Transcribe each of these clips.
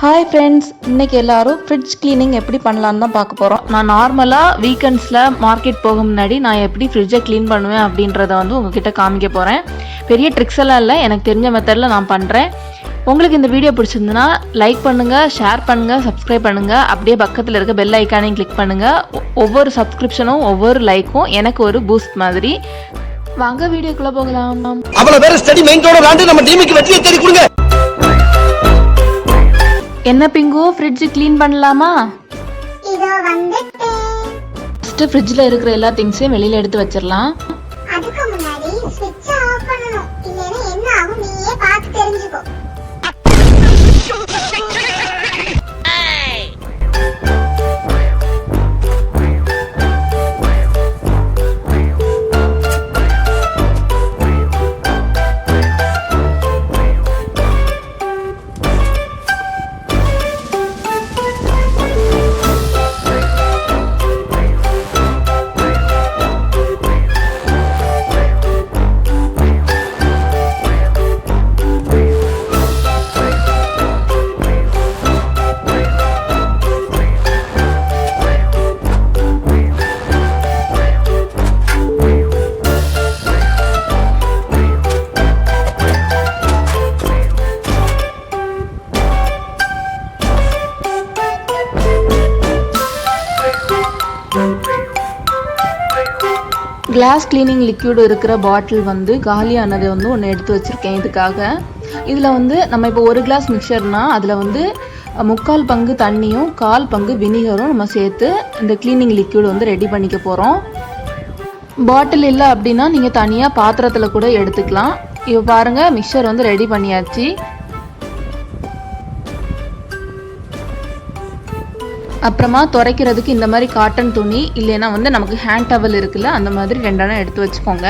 Hi friends, இன்னைக்கு எல்லாரும் fridge cleaning எப்படி பண்ணலான்னு தான் பார்க்க போகிறோம். நான் நார்மலாக வீக்கெண்ட்ஸில் மார்க்கெட் போக முன்னாடி நான் எப்படி ஃப்ரிட்ஜை க்ளீன் பண்ணுவேன் அப்படின்றத உங்ககிட்ட காமிக்க போகிறேன். பெரிய ட்ரிக்ஸ் எல்லாம் இல்லை, எனக்கு தெரிஞ்ச மெத்தடில் நான் பண்ணுறேன். உங்களுக்கு இந்த வீடியோ பிடிச்சிருந்துன்னா லைக் பண்ணுங்கள், ஷேர் பண்ணுங்கள், சப்ஸ்கிரைப் பண்ணுங்கள். அப்படியே பக்கத்தில் இருக்க பெல் ஐக்கானையும் கிளிக் பண்ணுங்கள். ஒவ்வொரு சப்ஸ்கிரிப்ஷனும் ஒவ்வொரு லைக்கும் எனக்கு ஒரு பூஸ்ட் மாதிரி. வாங்க வீடியோக்குள்ளே போகலாம். அவ்வளவு பேர் ஸ்டடி மைண்டோட விளையாண்டு நம்ம டீமுக்கு வெற்றியை தேடி கொடுங்க. என்ன பிங்கு, ஃப்ரிட்ஜ் க்ளீன் பண்ணலாமா? இதோ வந்துட்டேன். ஃபர்ஸ்ட் ஃப்ரிட்ஜ்ல இருக்கிற எல்லா திங்ஸையும் வெளியில எடுத்து வச்சிரலாம். அதுக்கு முன்னாடி ஸ்விட்ச் ஆஃப் பண்ணனும். இல்லனா என்ன ஆகும் நீயே பார்த்து தெரிஞ்சுக்கோ. கிளாஸ் கிளீனிங் லிக்யூட் இருக்கிற பாட்டில் காலியானது ஒன்று எடுத்து வச்சுருக்கேன் இதுக்காக. இதில் நம்ம இப்போ ஒரு கிளாஸ் மிக்சர்னா அதில் 3/4 பங்கு தண்ணியும் 1/4 பங்கு வினிகரும் நம்ம சேர்த்து இந்த கிளீனிங் லிக்யூட் ரெடி பண்ணிக்க போகிறோம். பாட்டில் இல்லை அப்படின்னா நீங்கள் தனியாக பாத்திரத்தில் கூட எடுத்துக்கலாம். இப்போ பாருங்கள், மிக்சர் ரெடி பண்ணியாச்சு. அப்புறமா துடைக்கிறதுக்கு இந்த மாதிரி காட்டன் துணி இல்லைன்னா நமக்கு ஹேண்ட் டவல் இருக்குல்ல, அந்த மாதிரி 2 எடுத்து வச்சுக்கோங்க.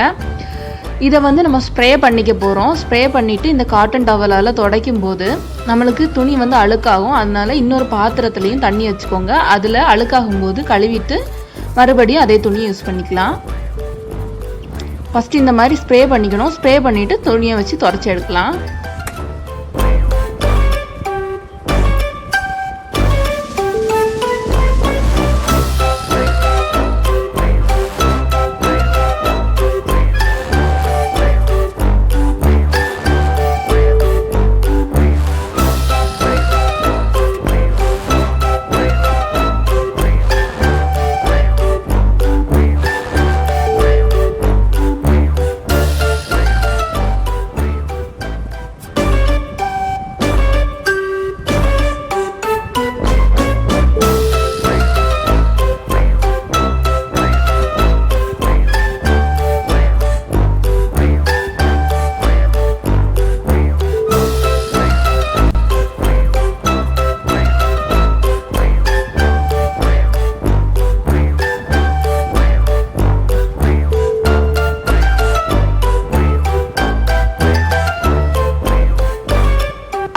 இதை நம்ம ஸ்ப்ரே பண்ணிக்க போகிறோம். ஸ்ப்ரே பண்ணிவிட்டு இந்த காட்டன் டவலால் துடைக்கும் போது நம்மளுக்கு துணி அழுக்காகும். அதனால இன்னொரு பாத்திரத்துலேயும் தண்ணி வச்சுக்கோங்க. அதில் அழுக்காகும் போது கழுவிட்டு மறுபடியும் அதே துணியை யூஸ் பண்ணிக்கலாம். ஃபஸ்ட்டு இந்த மாதிரி ஸ்ப்ரே பண்ணிக்கணும். ஸ்ப்ரே பண்ணிவிட்டு துணியை வச்சு துடைச்சி எடுக்கலாம்.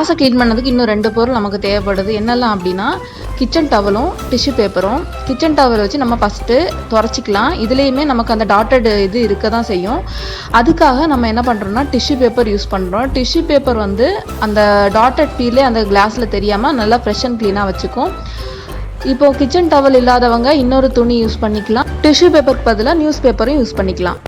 கிளாஸை க்ளீன் பண்ணதுக்கு இன்னும் 2 பொருள் நமக்கு தேவைப்படுது. என்னெல்லாம் அப்படின்னா கிச்சன் டவலும் டிஷ்யூ பேப்பரும். கிச்சன் டவல் வச்சு நம்ம ஃபஸ்ட்டு துடைச்சிக்கலாம். இதுலேயுமே நமக்கு அந்த டாட்டட் இது இருக்க தான் செய்யும். அதுக்காக நம்ம என்ன பண்ணுறோம்னா டிஷ்யூ பேப்பர் யூஸ் பண்ணுறோம். டிஷ்யூ பேப்பர் அந்த டாட்டட் ஃபீலே அந்த கிளாஸில் தெரியாமல் நல்லா ஃப்ரெஷ் அண்ட் க்ளீனாக வச்சுக்கும். இப்போது கிச்சன் டவல் இல்லாதவங்க இன்னொரு துணி யூஸ் பண்ணிக்கலாம். டிஷ்யூ பேப்பருக்கு பதிலாக நியூஸ் பேப்பரும் யூஸ் பண்ணிக்கலாம்.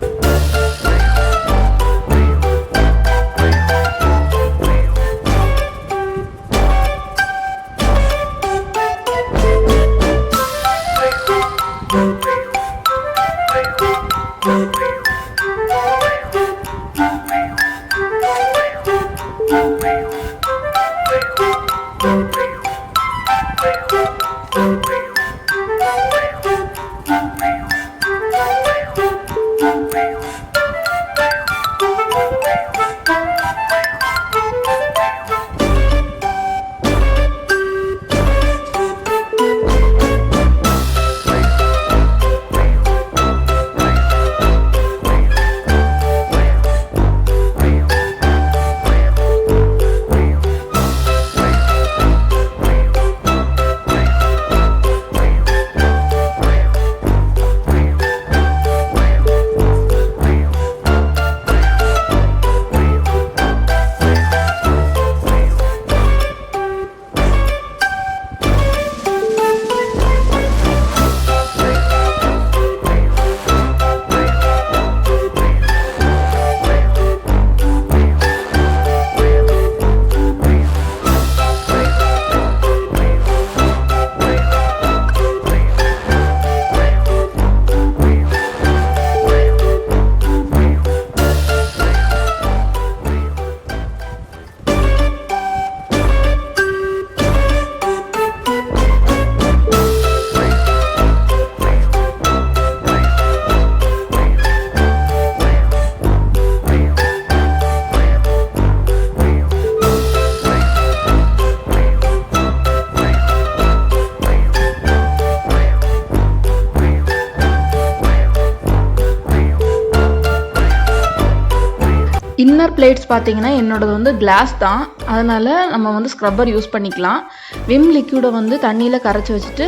இன்னர் பிளேட்ஸ் பார்த்தீங்கன்னா என்னோடது வந்து கிளாஸ் தான், அதனால் நம்ம வந்து ஸ்க்ரப்பர் யூஸ் பண்ணிக்கலாம். விம் லிக்யூடை வந்து தண்ணியில் கரைச்சி வச்சுட்டு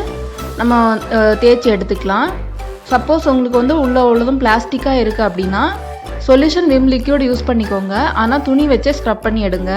நம்ம தேய்ச்சி எடுத்துக்கலாம். சப்போஸ் உங்களுக்கு வந்து உள்ளதும் பிளாஸ்டிக்காக இருக்குது அப்படின்னா சொல்யூஷன் விம் லிக்யூட் யூஸ் பண்ணிக்கோங்க, ஆனால் துணி வச்சே ஸ்க்ரப் பண்ணி எடுங்க.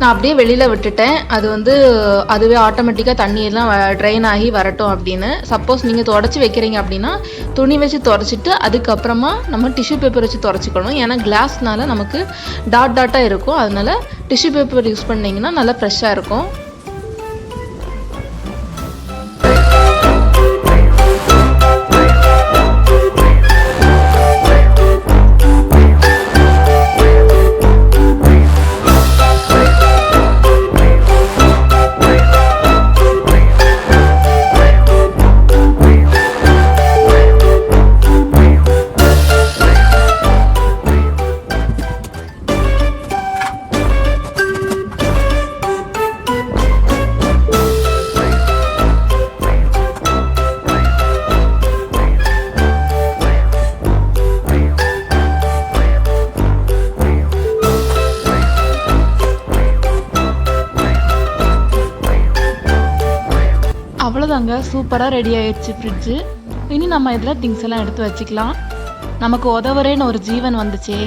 நான் அப்படியே வெளியில் விட்டுட்டேன், அது வந்து அதுவே ஆட்டோமேட்டிக்காக தண்ணியெல்லாம் ட்ரைன் ஆகி வரட்டும் அப்படின்னு. சப்போஸ் நீங்கள் தொடச்சி வைக்கிறீங்க அப்படின்னா துணி வச்சு தொடச்சிட்டு அதுக்கப்புறமா நம்ம டிஷ்யூ பேப்பர் வச்சு தொடச்சிக்கணும். ஏன்னா கிளாஸ்னால நமக்கு டாட்டாக இருக்கும், அதனால டிஷ்யூ பேப்பர் யூஸ் பண்ணிங்கன்னா நல்லா ஃப்ரெஷ்ஷாக இருக்கும். அவ்வளோதாங்க, சூப்பராக ரெடி ஆயிடுச்சு ஃப்ரிட்ஜு. இனி நம்ம இதில் திங்ஸ் எல்லாம் எடுத்து வச்சுக்கலாம். நமக்கு உதவுறேன்னு ஒரு ஜீவன் வந்துச்சே,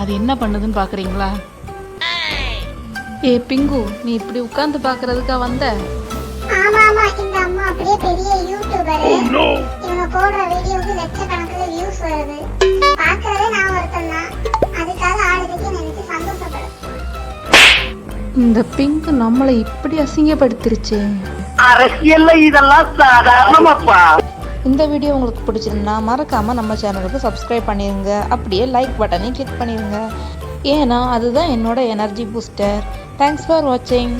அது என்ன பண்ணுதுன்னு பார்க்குறீங்களா? ஏ பிங்கு, நீ இப்படி உட்கார்ந்து பார்க்கறதுக்கா வந்த? ஆமா ஆமா, இந்த அம்மா அப்படியே பெரிய யூடியூபர். இவங்க போடுற வீடியோக்கு லட்சக்கணக்கில் வியூஸ் வருது. பார்க்கறதே நான் ஒருத்தன் தான், அதுக்காக ஆளுக்கு நினைச்சு சந்தோஷப்படுறேன். இந்த பிங்கு நம்மளை இப்படி அசிங்கப்படுத்திருச்சே. அரசியல்ல இதெல்லாம் சாதாரணமாப்பா. இந்த வீடியோ உங்களுக்கு பிடிச்சிருந்தா மறக்காமல் நம்ம சேனலுக்கு சப்ஸ்கிரைப் பண்ணிடுங்க, அப்படியே லைக் பட்டனையும் கிளிக் பண்ணிடுங்க. ஏன்னா அதுதான் என்னோட எனர்ஜி பூஸ்டர். தேங்க்ஸ் ஃபார் வாட்சிங்.